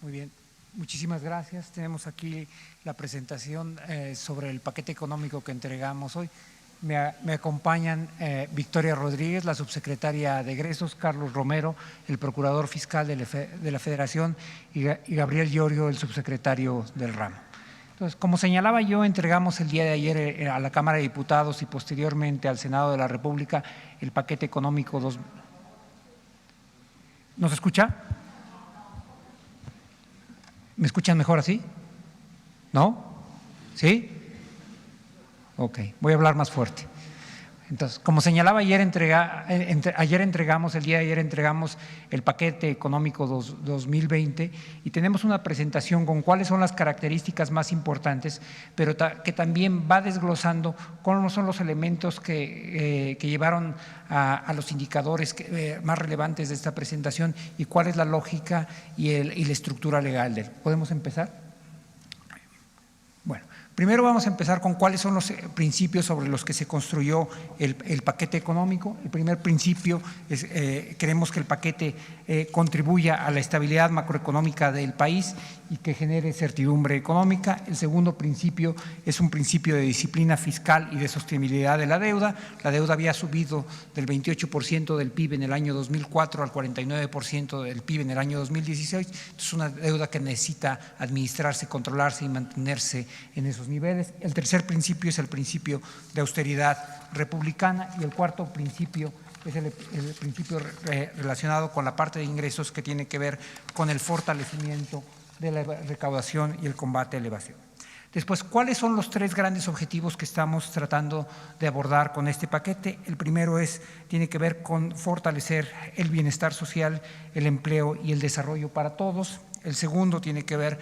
Muy bien, muchísimas gracias. Tenemos aquí la presentación sobre el paquete económico que entregamos hoy. Me acompañan Victoria Rodríguez, la subsecretaria de Egresos, Carlos Romero, el procurador fiscal de la Federación, y Gabriel Llorio, el subsecretario del ramo. Entonces, como señalaba yo, entregamos el día de ayer a la Cámara de Diputados y posteriormente al Senado de la República el paquete económico 2. ¿Nos escucha? ¿Me escuchan mejor así? ¿No? ¿Sí? Ok, voy a hablar más fuerte. Entonces, como señalaba ayer, el día de ayer entregamos el paquete económico 2020 y tenemos una presentación con cuáles son las características más importantes, pero que también va desglosando cuáles son los elementos que llevaron a los indicadores más relevantes de esta presentación y cuál es la lógica y la estructura legal de él. ¿Podemos empezar? Bueno, primero vamos a empezar con cuáles son los principios sobre los que se construyó el paquete económico. El primer principio es queremos que el paquete contribuya a la estabilidad macroeconómica del país y que genere certidumbre económica. El segundo principio es un principio de disciplina fiscal y de sostenibilidad de la deuda. La deuda había subido del 28% del PIB en el año 2004 al 49% del PIB en el año 2016. Es una deuda que necesita administrarse, controlarse y mantenerse en esos niveles. El tercer principio es el principio de austeridad republicana y el cuarto principio es el principio relacionado con la parte de ingresos que tiene que ver con el fortalecimiento de la recaudación y el combate a la evasión. Después, ¿cuáles son los tres grandes objetivos que estamos tratando de abordar con este paquete? El primero tiene que ver con fortalecer el bienestar social, el empleo y el desarrollo para todos. El segundo tiene que ver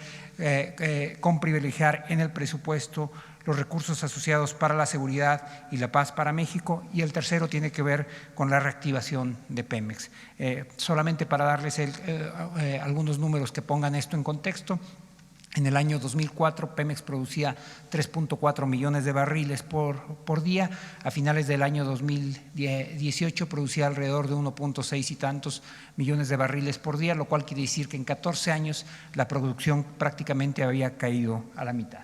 con privilegiar en el presupuesto los recursos asociados para la seguridad y la paz para México, y el tercero tiene que ver con la reactivación de Pemex. Solamente para darles algunos números que pongan esto en contexto. En el año 2004 Pemex producía 3.4 millones de barriles por día. A finales del año 2018 producía alrededor de 1.6 y tantos millones de barriles por día, lo cual quiere decir que en 14 años la producción prácticamente había caído a la mitad.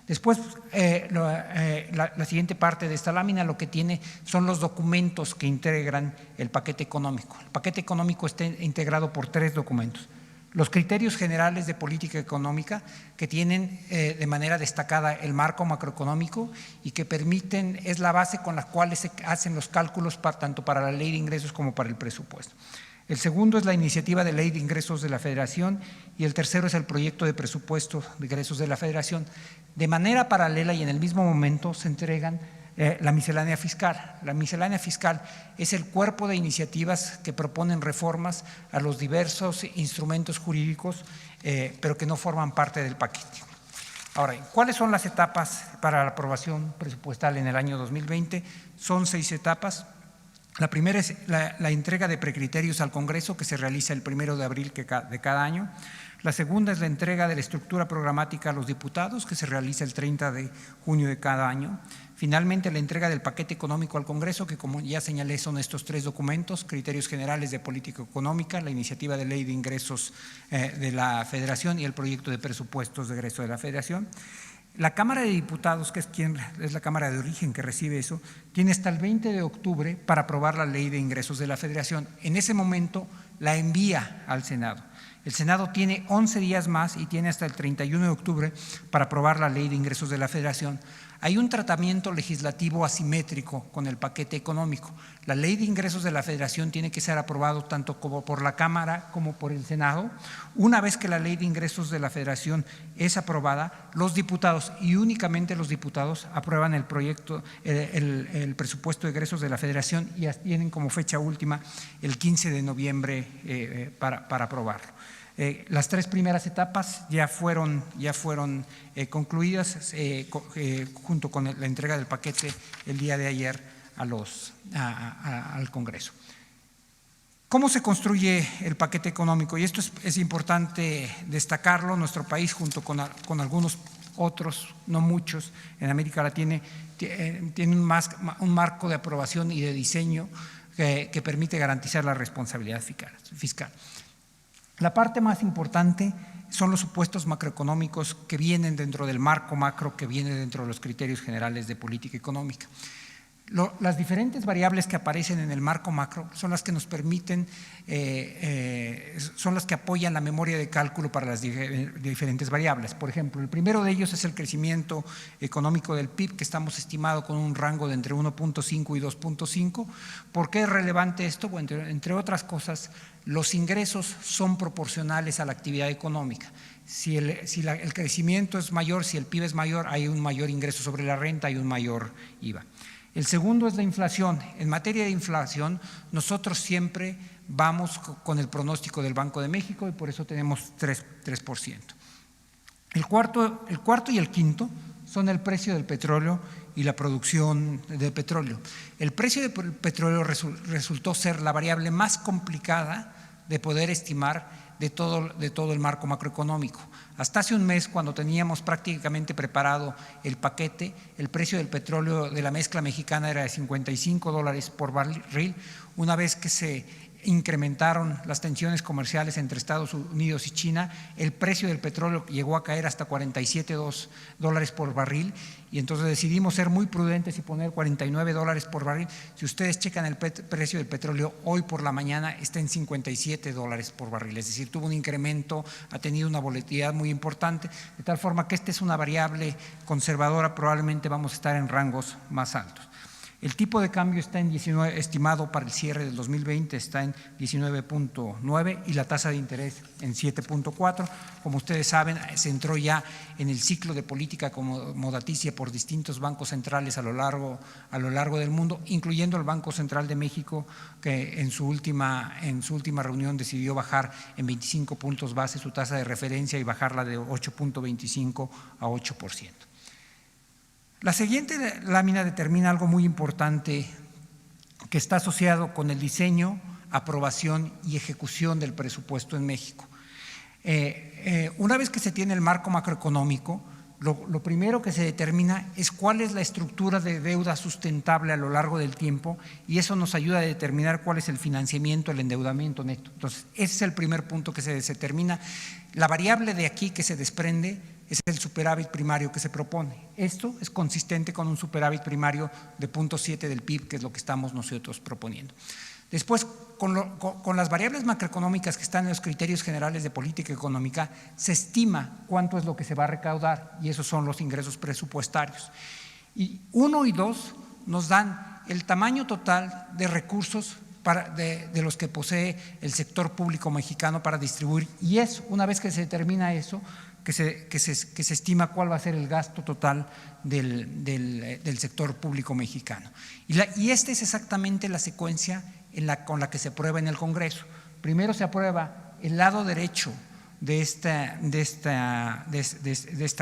Después, la siguiente parte de esta lámina lo que tiene son los documentos que integran el paquete económico. El paquete económico está integrado por tres documentos. Los criterios generales de política económica, que tienen de manera destacada el marco macroeconómico y que permiten, es la base con la cual se hacen los cálculos tanto para la ley de ingresos como para el presupuesto. El segundo es la iniciativa de ley de ingresos de la Federación y el tercero es el proyecto de presupuesto de ingresos de la Federación. De manera paralela y en el mismo momento se entregan la miscelánea fiscal. La miscelánea fiscal es el cuerpo de iniciativas que proponen reformas a los diversos instrumentos jurídicos, pero que no forman parte del paquete. Ahora, ¿cuáles son las etapas para la aprobación presupuestal en el año 2020? Son 6 etapas. La primera es la entrega de precriterios al Congreso, que se realiza el 1 de abril de cada año. La segunda es la entrega de la estructura programática a los diputados, que se realiza el 30 de junio de cada año. Finalmente, la entrega del paquete económico al Congreso, que como ya señalé son estos tres documentos: criterios generales de política económica, la iniciativa de ley de ingresos de la Federación y el proyecto de presupuestos de egreso de la Federación. La Cámara de Diputados, que es la Cámara de origen que recibe eso, tiene hasta el 20 de octubre para aprobar la ley de ingresos de la Federación. En ese momento la envía al Senado. El Senado tiene 11 días más y tiene hasta el 31 de octubre para aprobar la ley de ingresos de la Federación. Hay un tratamiento legislativo asimétrico con el paquete económico. La ley de ingresos de la Federación tiene que ser aprobado tanto como por la Cámara como por el Senado. Una vez que la ley de ingresos de la Federación es aprobada, los diputados y únicamente los diputados aprueban el proyecto, el presupuesto de egresos de la Federación y tienen como fecha última el 15 de noviembre para aprobarlo. Las tres primeras etapas ya fueron concluidas junto con la entrega del paquete el día de ayer al Congreso. ¿Cómo se construye el paquete económico? Y esto es importante destacarlo. Nuestro país, junto con algunos otros, no muchos, en América Latina, tiene un marco de aprobación y de diseño que permite garantizar la responsabilidad fiscal. La parte más importante son los supuestos macroeconómicos que vienen dentro del marco macro, que viene dentro de los criterios generales de política económica. Las diferentes variables que aparecen en el marco macro son las que nos permiten, son las que apoyan la memoria de cálculo para las diferentes variables. Por ejemplo, el primero de ellos es el crecimiento económico del PIB, que estamos estimado con un rango de entre 1.5 y 2.5. ¿Por qué es relevante esto? Bueno, entre otras cosas, los ingresos son proporcionales a la actividad económica. Si el crecimiento es mayor, si el PIB es mayor, hay un mayor ingreso sobre la renta, hay un mayor IVA. El segundo es la inflación. En materia de inflación, nosotros siempre vamos con el pronóstico del Banco de México y por eso tenemos 3%. El cuarto y el quinto son el precio del petróleo y la producción de petróleo. El precio del petróleo resultó ser la variable más complicada de poder estimar de todo el marco macroeconómico. Hasta hace un mes, cuando teníamos prácticamente preparado el paquete, el precio del petróleo de la mezcla mexicana era de $55 por barril. Una vez que se incrementaron las tensiones comerciales entre Estados Unidos y China, el precio del petróleo llegó a caer hasta $47 por barril, y entonces decidimos ser muy prudentes y poner $49 por barril. Si ustedes checan el precio del petróleo hoy por la mañana está en $57 por barril, es decir, tuvo un incremento, ha tenido una volatilidad muy importante, de tal forma que esta es una variable conservadora, probablemente vamos a estar en rangos más altos. El tipo de cambio está en 19, estimado para el cierre del 2020 está en 19.9 y la tasa de interés en 7.4. Como ustedes saben, se entró ya en el ciclo de política acomodaticia por distintos bancos centrales a lo largo del mundo, incluyendo el Banco Central de México, que en su última reunión decidió bajar en 25 puntos base su tasa de referencia y bajarla de 8.25 a 8%. La siguiente lámina determina algo muy importante que está asociado con el diseño, aprobación y ejecución del presupuesto en México. Una vez que se tiene el marco macroeconómico, lo primero que se determina es cuál es la estructura de deuda sustentable a lo largo del tiempo, y eso nos ayuda a determinar cuál es el financiamiento, el endeudamiento neto. Entonces, ese es el primer punto que se determina. La variable de aquí que se desprende es el superávit primario que se propone. Esto es consistente con un superávit primario de 0.7 del PIB, que es lo que estamos nosotros proponiendo. Después, con las variables macroeconómicas que están en los criterios generales de política económica, se estima cuánto es lo que se va a recaudar, y esos son los ingresos presupuestarios. Y 1 y 2 nos dan el tamaño total de recursos de los que posee el sector público mexicano para distribuir, y es una vez que se determina eso, que se estima cuál va a ser el gasto total del sector público mexicano. Y esta es exactamente la secuencia con la que se aprueba en el Congreso. Primero se aprueba el lado derecho de esta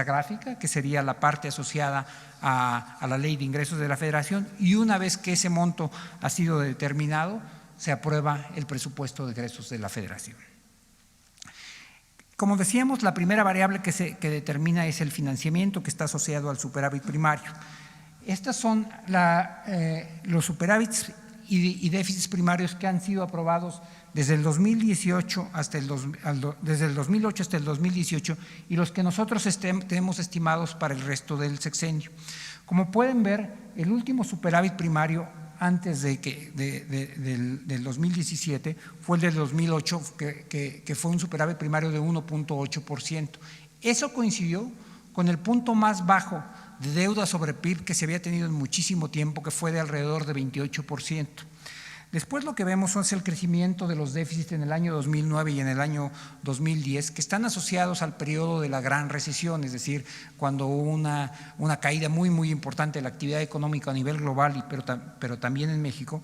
gráfica, que sería la parte asociada a la Ley de Ingresos de la Federación, y una vez que ese monto ha sido determinado, se aprueba el presupuesto de egresos de la Federación. Como decíamos, la primera variable que determina es el financiamiento, que está asociado al superávit primario. Estos son los superávits y déficits primarios que han sido aprobados desde el 2018 desde el 2008 hasta el 2018, y los que nosotros tenemos estimados para el resto del sexenio. Como pueden ver, el último superávit primario antes del 2017 fue el del 2008, que fue un superávit primario de 1.8%. Eso coincidió con el punto más bajo de deuda sobre PIB que se había tenido en muchísimo tiempo, que fue de alrededor de 28%. Después lo que vemos es el crecimiento de los déficits en el año 2009 y en el año 2010, que están asociados al periodo de la gran recesión, es decir, cuando hubo una caída muy, muy importante de la actividad económica a nivel global, pero también en México.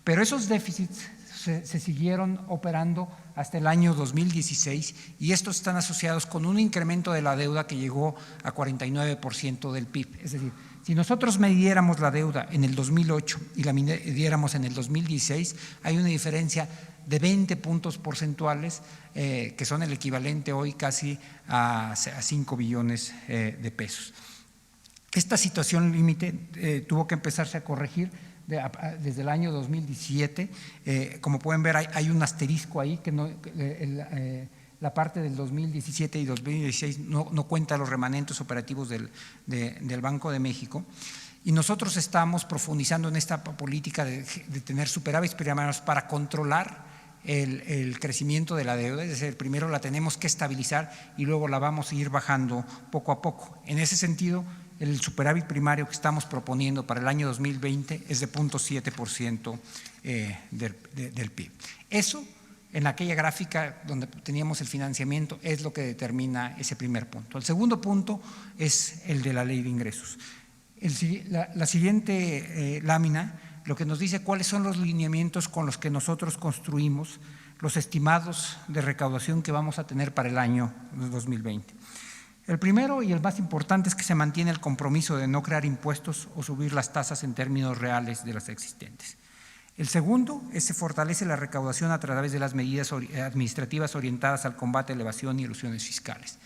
Pero esos déficits se siguieron operando hasta el año 2016, y estos están asociados con un incremento de la deuda que llegó a 49% del PIB. Es decir, si nosotros midiéramos la deuda en el 2008 y la midiéramos en el 2016, hay una diferencia de 20 puntos porcentuales, que son el equivalente hoy casi a 5 billones de pesos. Esta situación límite tuvo que empezarse a corregir desde el año 2017. Como pueden ver, hay un asterisco ahí, que la parte del 2017 y 2016 no cuenta los remanentes operativos del Banco de México. Y nosotros estamos profundizando en esta política de tener superávits primarios para controlar el crecimiento de la deuda, es decir, primero la tenemos que estabilizar y luego la vamos a ir bajando poco a poco. En ese sentido, el superávit primario que estamos proponiendo para el año 2020 es de 0.7% del PIB. Eso, en aquella gráfica donde teníamos el financiamiento, es lo que determina ese primer punto. El segundo punto es el de la ley de ingresos. La siguiente lámina lo que nos dice cuáles son los lineamientos con los que nosotros construimos los estimados de recaudación que vamos a tener para el año 2020. El primero y el más importante es que se mantiene el compromiso de no crear impuestos o subir las tasas en términos reales de las existentes. El segundo es que se fortalece la recaudación a través de las medidas administrativas orientadas al combate a la evasión y elusiones fiscales.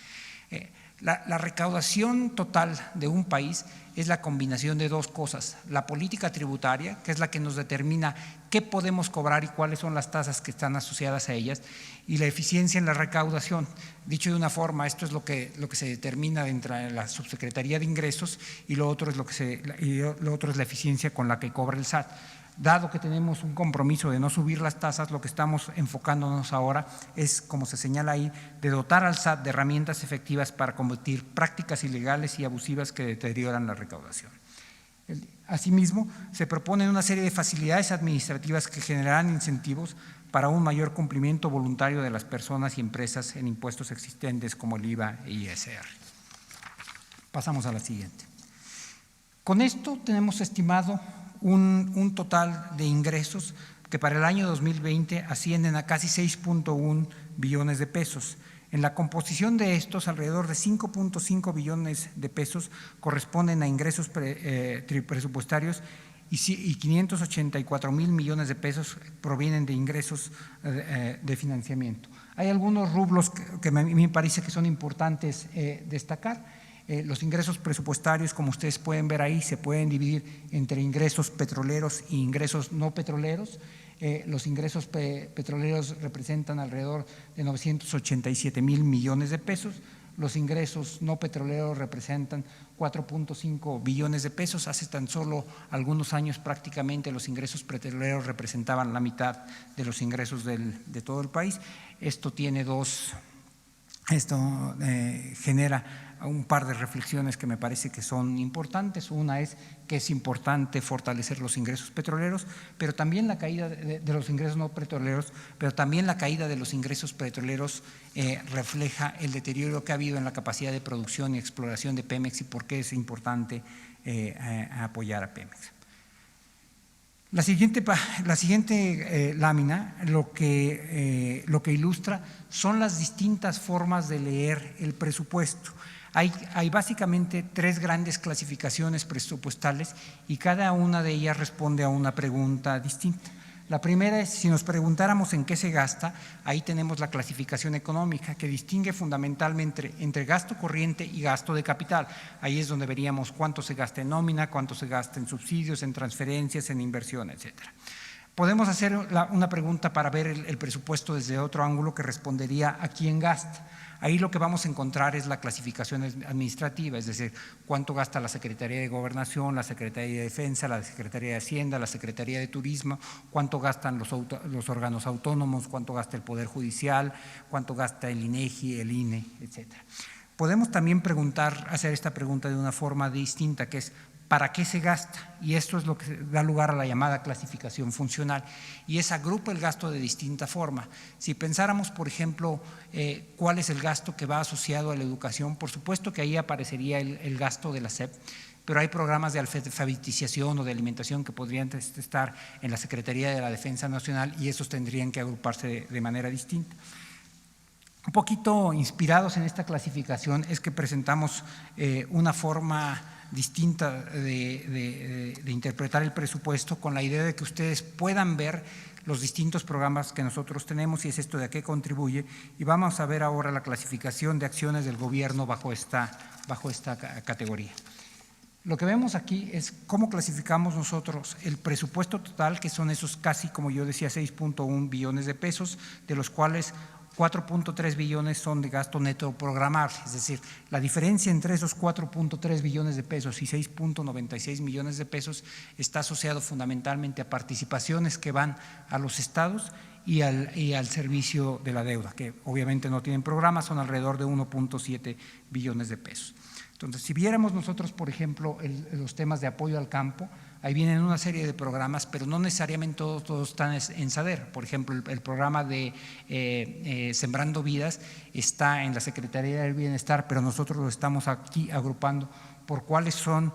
La recaudación total de un país es la combinación de dos cosas: la política tributaria, que es la que nos determina qué podemos cobrar y cuáles son las tasas que están asociadas a ellas, y la eficiencia en la recaudación. Dicho de una forma, esto es lo que se determina dentro de la Subsecretaría de Ingresos, y lo otro es la eficiencia con la que cobra el SAT. Dado que tenemos un compromiso de no subir las tasas, lo que estamos enfocándonos ahora es, como se señala ahí, de dotar al SAT de herramientas efectivas para combatir prácticas ilegales y abusivas que deterioran la recaudación. Asimismo, se proponen una serie de facilidades administrativas que generarán incentivos para un mayor cumplimiento voluntario de las personas y empresas en impuestos existentes como el IVA e ISR. Pasamos a la siguiente. Con esto tenemos estimado un total de ingresos que para el año 2020 ascienden a casi 6.1 billones de pesos. En la composición de estos, alrededor de 5.5 billones de pesos corresponden a ingresos presupuestarios y 584 mil millones de pesos provienen de ingresos de financiamiento. Hay algunos rublos que a mí me parece que son importantes destacar. Los ingresos presupuestarios, como ustedes pueden ver ahí, se pueden dividir entre ingresos petroleros e ingresos no petroleros. Los ingresos petroleros representan alrededor de 987 mil millones de pesos. Los ingresos no petroleros representan 4.5 billones de pesos. Hace tan solo algunos años prácticamente los ingresos petroleros representaban la mitad de los ingresos de todo el país. Esto genera un par de reflexiones que me parece que son importantes. Una es que es importante fortalecer los ingresos petroleros, pero también la caída de los ingresos no petroleros, pero también la caída de los ingresos petroleros refleja el deterioro que ha habido en la capacidad de producción y exploración de Pemex y por qué es importante apoyar a Pemex. La siguiente lámina lo que ilustra son las distintas formas de leer el presupuesto. Hay básicamente tres grandes clasificaciones presupuestales y cada una de ellas responde a una pregunta distinta. La primera es, si nos preguntáramos en qué se gasta, ahí tenemos la clasificación económica que distingue fundamentalmente entre gasto corriente y gasto de capital. Ahí es donde veríamos cuánto se gasta en nómina, cuánto se gasta en subsidios, en transferencias, en inversión, etcétera. Podemos hacer una pregunta para ver el presupuesto desde otro ángulo que respondería a quién gasta. Ahí lo que vamos a encontrar es la clasificación administrativa, es decir, cuánto gasta la Secretaría de Gobernación, la Secretaría de Defensa, la Secretaría de Hacienda, la Secretaría de Turismo, cuánto gastan los órganos autónomos, cuánto gasta el Poder Judicial, cuánto gasta el INEGI, el INE, etcétera. Podemos también hacer esta pregunta de una forma distinta, que es ¿para qué se gasta? Y esto es lo que da lugar a la llamada clasificación funcional, y es agrupa el gasto de distinta forma. Si pensáramos, por ejemplo, cuál es el gasto que va asociado a la educación, por supuesto que ahí aparecería el gasto de la SEP, pero hay programas de alfabetización o de alimentación que podrían estar en la Secretaría de la Defensa Nacional y esos tendrían que agruparse de manera distinta. Un poquito inspirados en esta clasificación es que presentamos una forma distinta de interpretar el presupuesto con la idea de que ustedes puedan ver los distintos programas que nosotros tenemos y es esto de a qué contribuye, y vamos a ver ahora la clasificación de acciones del gobierno bajo esta categoría. Lo que vemos aquí es cómo clasificamos nosotros el presupuesto total, que son esos casi, como yo decía, 6.1 billones de pesos, de los cuales 4.3 billones son de gasto neto programable, es decir, la diferencia entre esos 4.3 billones de pesos y 6.96 millones de pesos está asociado fundamentalmente a participaciones que van a los estados y al servicio de la deuda, que obviamente no tienen programa, son alrededor de 1.7 billones de pesos. Entonces, si viéramos nosotros, por ejemplo, los temas de apoyo al campo, ahí vienen una serie de programas, pero no necesariamente todos están en SADER. Por ejemplo, el programa de Sembrando Vidas está en la Secretaría del Bienestar, pero nosotros lo estamos aquí agrupando por cuáles son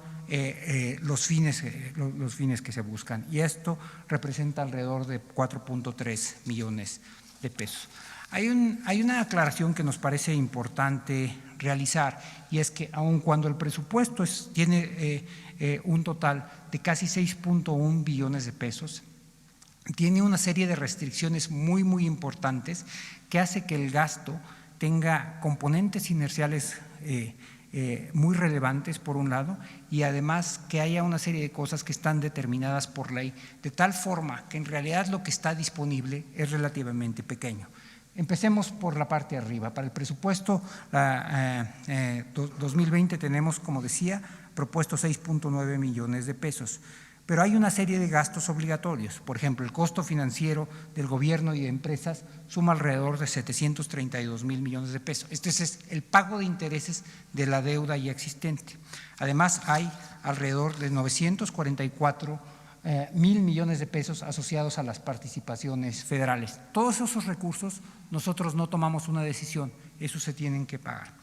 los fines que se buscan. Y esto representa alrededor de 4.3 millones de pesos. Hay una aclaración que nos parece importante realizar, y es que aun cuando el presupuesto tiene un total de casi 6.1 billones de pesos, tiene una serie de restricciones muy, muy importantes que hace que el gasto tenga componentes inerciales muy relevantes por un lado, y además que haya una serie de cosas que están determinadas por ley, de tal forma que en realidad lo que está disponible es relativamente pequeño. Empecemos por la parte de arriba. Para el presupuesto 2020 tenemos, como decía, propuesto 6.9 millones de pesos, pero hay una serie de gastos obligatorios. Por ejemplo, el costo financiero del gobierno y de empresas suma alrededor de 732,000 millones de pesos. Este es el pago de intereses de la deuda ya existente. Además, hay alrededor de 944 mil millones de pesos asociados a las participaciones federales. Todos esos recursos nosotros no tomamos una decisión, esos se tienen que pagar.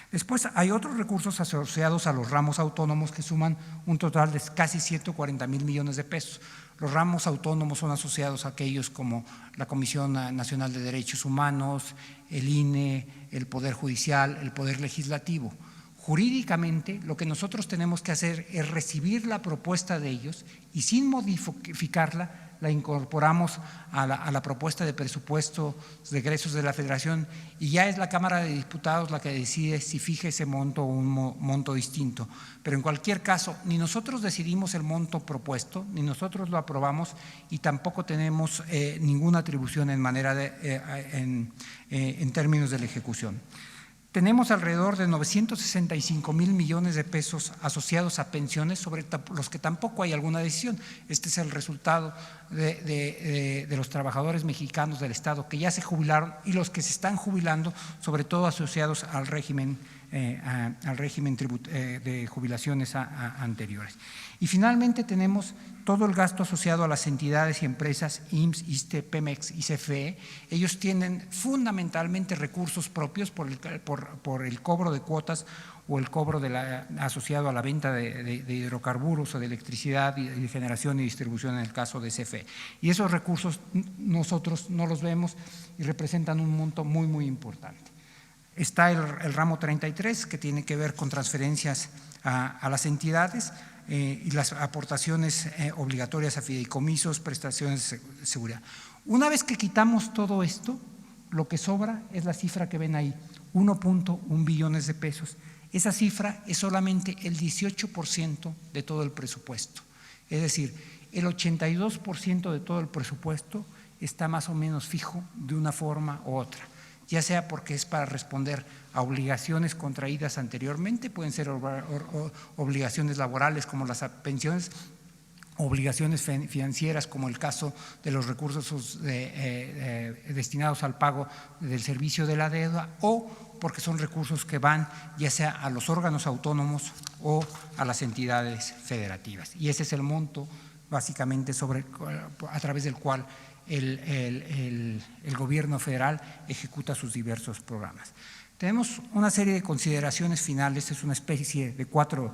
Después hay otros recursos asociados a los ramos autónomos que suman un total de casi 140,000 millones de pesos. Los ramos autónomos son asociados a aquellos como la Comisión Nacional de Derechos Humanos, el INE, el Poder Judicial, el Poder Legislativo. Jurídicamente, lo que nosotros tenemos que hacer es recibir la propuesta de ellos y sin modificarla, la incorporamos a la propuesta de presupuesto de egresos de la Federación, y ya es la Cámara de Diputados la que decide si fija ese monto o un monto distinto. Pero en cualquier caso, ni nosotros decidimos el monto propuesto, ni nosotros lo aprobamos, y tampoco tenemos ninguna atribución en términos de la ejecución. Tenemos alrededor de 965,000 millones de pesos asociados a pensiones, sobre los que tampoco hay alguna decisión. Este es el resultado de los trabajadores mexicanos del Estado que ya se jubilaron y los que se están jubilando, sobre todo asociados al régimen de jubilaciones anteriores. Y finalmente tenemos todo el gasto asociado a las entidades y empresas IMSS, ISSSTE, Pemex y CFE. Ellos tienen fundamentalmente recursos propios por el cobro de cuotas o el cobro asociado a la venta de hidrocarburos o de electricidad y de generación y distribución en el caso de CFE. Y esos recursos nosotros no los vemos y representan un monto muy, muy importante. Está el ramo 33, que tiene que ver con transferencias a las entidades y las aportaciones obligatorias a fideicomisos, prestaciones de seguridad. Una vez que quitamos todo esto, lo que sobra es la cifra que ven ahí, 1.1 billones de pesos. Esa cifra es solamente el 18% de todo el presupuesto. Es decir, el 82% de todo el presupuesto está más o menos fijo de una forma u otra, ya sea porque es para responder a obligaciones contraídas anteriormente, pueden ser obligaciones laborales como las pensiones, obligaciones financieras como el caso de los recursos destinados al pago del servicio de la deuda, o porque son recursos que van ya sea a los órganos autónomos o a las entidades federativas. Y ese es el monto básicamente a través del cual el gobierno federal ejecuta sus diversos programas. Tenemos una serie de consideraciones finales, es una especie de cuadro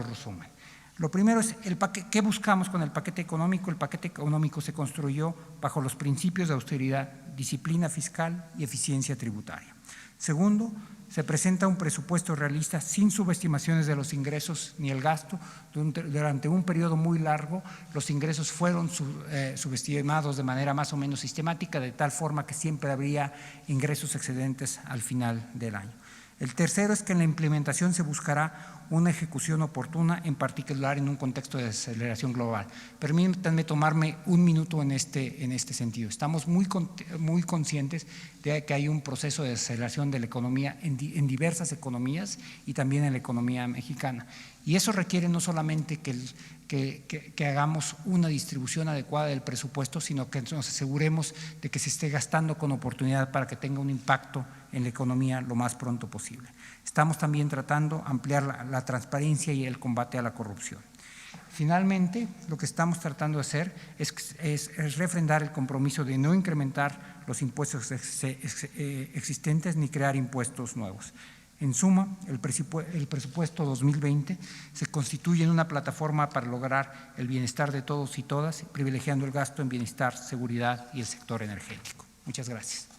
resumen. Lo primero es ¿qué buscamos con el paquete económico? El paquete económico se construyó bajo los principios de austeridad, disciplina fiscal y eficiencia tributaria. Segundo, se presenta un presupuesto realista sin subestimaciones de los ingresos ni el gasto. Durante un periodo muy largo, los ingresos fueron subestimados de manera más o menos sistemática, de tal forma que siempre habría ingresos excedentes al final del año. El tercero es que en la implementación se buscará una ejecución oportuna, en particular en un contexto de desaceleración global. Permítanme tomarme un minuto en este sentido. Estamos muy conscientes de que hay un proceso de desaceleración de la economía en diversas economías y también en la economía mexicana. Y eso requiere no solamente que hagamos una distribución adecuada del presupuesto, sino que nos aseguremos de que se esté gastando con oportunidad para que tenga un impacto en la economía lo más pronto posible. Estamos también tratando de ampliar la transparencia y el combate a la corrupción. Finalmente, lo que estamos tratando de hacer es refrendar el compromiso de no incrementar los impuestos existentes ni crear impuestos nuevos. En suma, el presupuesto 2020 se constituye en una plataforma para lograr el bienestar de todos y todas, privilegiando el gasto en bienestar, seguridad y el sector energético. Muchas gracias.